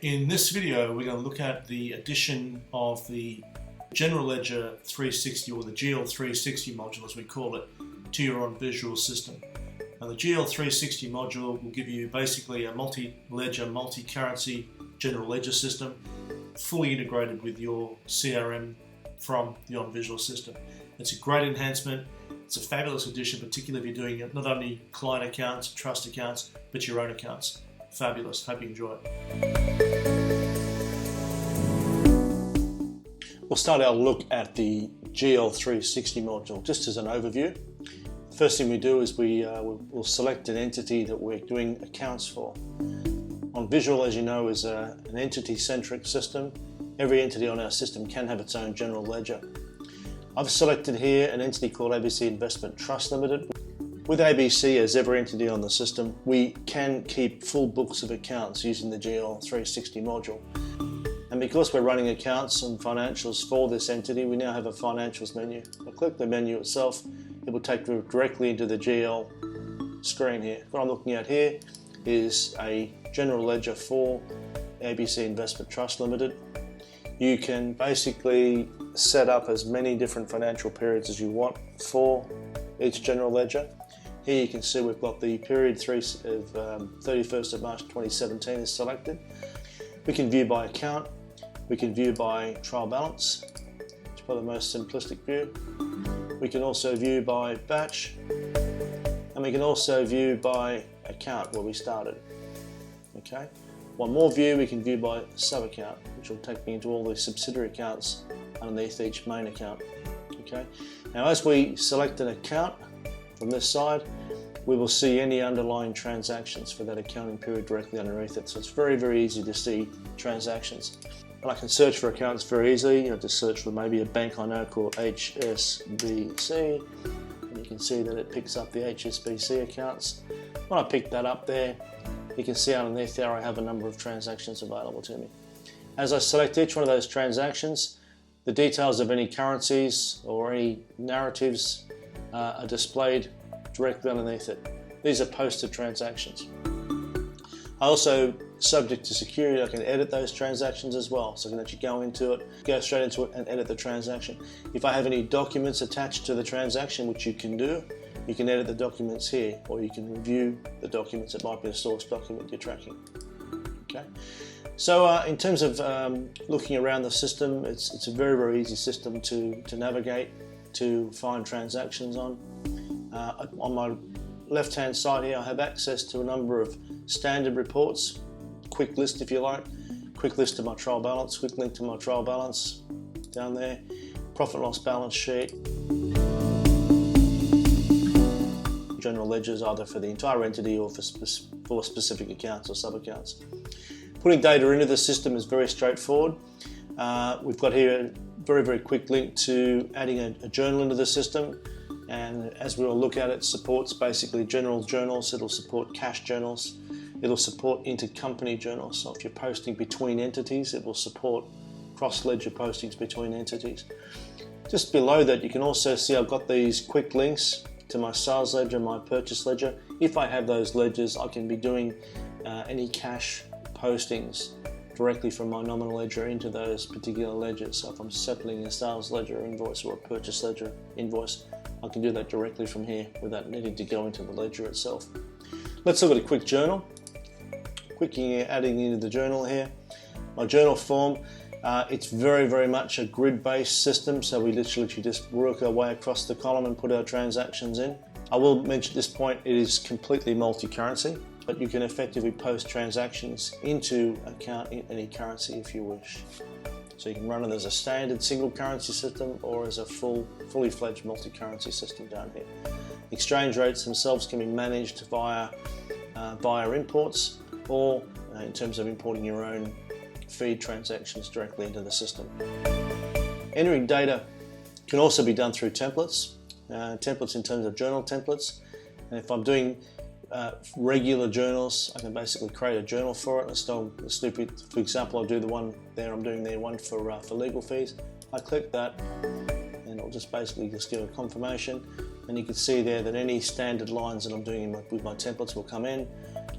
In this video we're going to look at the addition of the General Ledger 360 or the GL360 module as we call it to your enVisual system. Now the GL360 module will give you basically a multi-ledger, multi-currency general ledger system fully integrated with your CRM from the enVisual system. It's a great enhancement. It's a fabulous addition, particularly if you're doing not only client accounts, trust accounts, but your own accounts. Fabulous. Hope you enjoy it. We'll start our look at the GL360 module just as an overview. The first thing we do is we'll select an entity that we're doing accounts for. enVisual, as you know, is an entity-centric system. Every entity on our system can have its own general ledger. I've selected here an entity called ABC Investment Trust Limited. With ABC, as every entity on the system, we can keep full books of accounts using the GL360 module. And because we're running accounts and financials for this entity, we now have a financials menu. I'll click the menu itself, it will take you directly into the GL screen here. What I'm looking at here is a general ledger for ABC Investment Trust Limited. You can basically set up as many different financial periods as you want for each general ledger. Here you can see we've got the period 31st of March 2017 is selected. We can view by account, we can view by trial balance, which is probably the most simplistic view. We can also view by batch, and we can also view by account where we started. Okay. One more view, we can view by sub-account, which will take me into all the subsidiary accounts underneath each main account. Okay. Now as we select an account from this side, we will see any underlying transactions for that accounting period directly underneath it. So it's very, very easy to see transactions. And I can search for accounts very easily. Just search for maybe a bank I know called HSBC. And you can see that it picks up the HSBC accounts. When I pick that up there, you can see underneath there I have a number of transactions available to me. As I select each one of those transactions, the details of any currencies or any narratives are displayed directly underneath it. These are posted transactions. I also, subject to security, I can edit those transactions as well. So I can actually go straight into it and edit the transaction. If I have any documents attached to the transaction, which you can do, you can edit the documents here, or you can review the documents. It might be a source document you're tracking. Okay. So in terms of looking around the system, it's a very, very easy system to navigate, to find transactions on. On my left-hand side here, I have access to a number of standard reports, quick list if you like, quick list of my trial balance, quick link to my trial balance down there, profit and loss balance sheet, general ledgers either for the entire entity or for specific accounts or sub-accounts. Putting data into the system is very straightforward. We've got here a very, very quick link to adding a journal into the system. And as we'll look at it, supports basically general journals, it'll support cash journals, it'll support intercompany journals. So if you're posting between entities, it will support cross-ledger postings between entities. Just below that, you can also see I've got these quick links to my sales ledger, my purchase ledger. If I have those ledgers, I can be doing any cash postings directly from my nominal ledger into those particular ledgers. So if I'm settling a sales ledger invoice or a purchase ledger invoice, I can do that directly from here without needing to go into the ledger itself. Let's look at a quick journal. Quickly adding into the journal here. My journal form, it's very, very much a grid-based system, so we literally just work our way across the column and put our transactions in. I will mention at this point, it is completely multi-currency, but you can effectively post transactions into account in any currency if you wish. So you can run it as a standard single currency system or as a fully fledged multi-currency system down here. Exchange rates themselves can be managed via imports or in terms of importing your own feed transactions directly into the system. Entering data can also be done through templates. Templates in terms of journal templates. And if I'm doing regular journals, I can basically create a journal for it. For example, I'll do the one there, I'm doing there one for legal fees. I click that and it'll just basically give a confirmation, and you can see there that any standard lines that I'm doing with my templates will come in,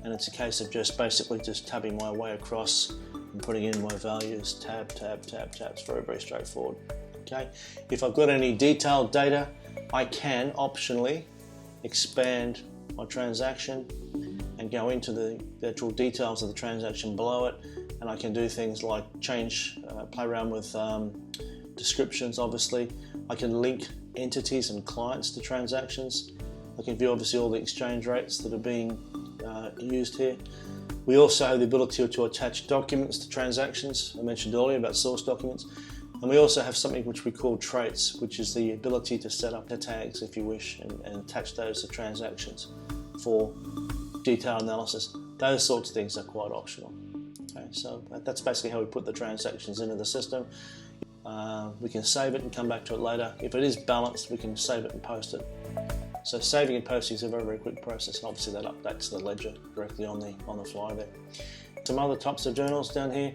and it's a case of just basically tabbing my way across I'm putting in my values, tab, tab, tab, tab. It's very, very straightforward. Okay. If I've got any detailed data, I can optionally expand my transaction and go into the actual details of the transaction below it, and I can do things like change, play around with descriptions. Obviously, I can link entities and clients to transactions. I can view obviously all the exchange rates that are being used here. We also have the ability to attach documents to transactions. I mentioned earlier about source documents. And we also have something which we call traits, which is the ability to set up the tags, if you wish, and attach those to transactions for detailed analysis. Those sorts of things are quite optional. Okay, so that's basically how we put the transactions into the system. We can save it and come back to it later. If it is balanced, we can save it and post it. So saving and posting is a very, very quick process, and obviously that updates the ledger directly on the fly there. Some other types of journals down here.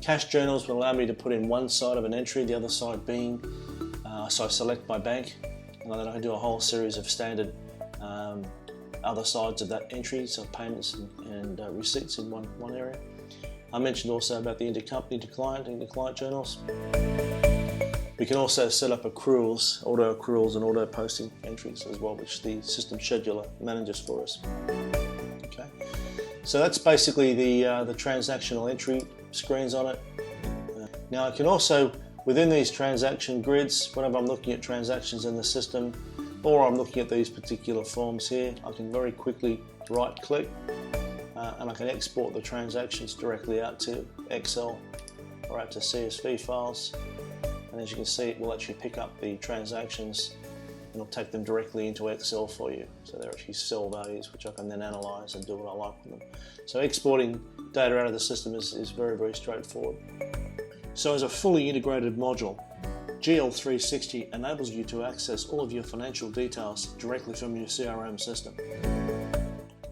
Cash journals will allow me to put in one side of an entry, the other side being, so I select my bank, and then I can do a whole series of standard other sides of that entry, so payments and receipts in one area. I mentioned also about the intercompany to client journals. We can also set up accruals, auto accruals and auto posting entries as well, which the system scheduler manages for us. Okay, so that's basically the transactional entry screens on it. Now I can also, within these transaction grids, whenever I'm looking at transactions in the system, or I'm looking at these particular forms here, I can very quickly right click and I can export the transactions directly out to Excel or out to CSV files. And as you can see, it will actually pick up the transactions and it'll take them directly into Excel for you. So they're actually cell values, which I can then analyze and do what I like with them. So exporting data out of the system is very, very straightforward. So as a fully integrated module, GL360 enables you to access all of your financial details directly from your CRM system.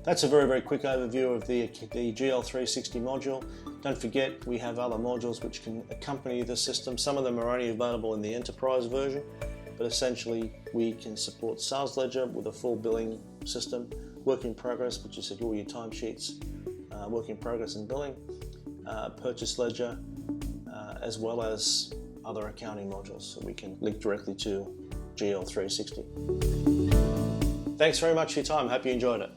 That's a very, very quick overview of the GL360 module. Don't forget, we have other modules which can accompany the system. Some of them are only available in the enterprise version, but essentially we can support sales ledger with a full billing system, work in progress, which is all your timesheets, work in progress and billing, purchase ledger, as well as other accounting modules that we can link directly to GL360. Thanks very much for your time. Hope you enjoyed it.